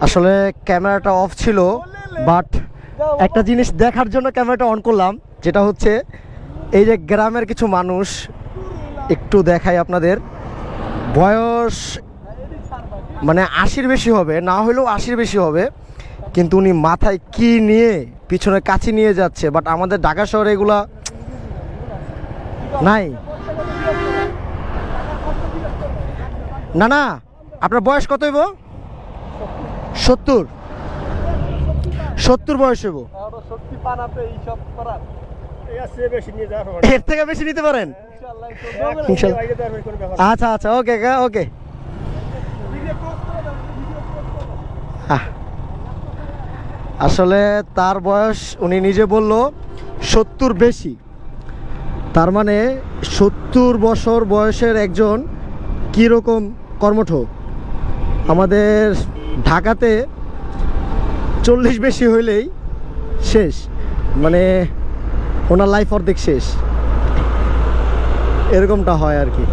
আসলে ক্যামেরাটা অফ ছিল, বাট একটা জিনিস দেখার জন্য ক্যামেরাটা অন করলাম, যেটা হচ্ছে এই যে গ্রামের কিছু মানুষ, একটু দেখাই আপনাদের, বয়স মানে 80-র বেশি হবে, না হলেও 80-র বেশি হবে, কিন্তু উনি মাথায় কি নিয়ে পিছনে কাছি নিয়ে যাচ্ছে। বাট আমাদের ঢাকা শহরে এগুলা নাই। না না, আপনার বয়স কত হইব? 70 বয়স হইব। এর থেকে বেশি নিতে পারেন? আচ্ছা আচ্ছা, ওকে ওকে। আসলে তার বয়স উনি নিজে বলল 70 বেশি, তার মানে 70 বছর বয়সের একজন কীরকম কর্মঠ। আমাদের ঢাকাতে 40 বেশি হইলেই শেষ, মানে ওনার লাইফ অর্ধেক শেষ, এরকমটা হয় আর কি।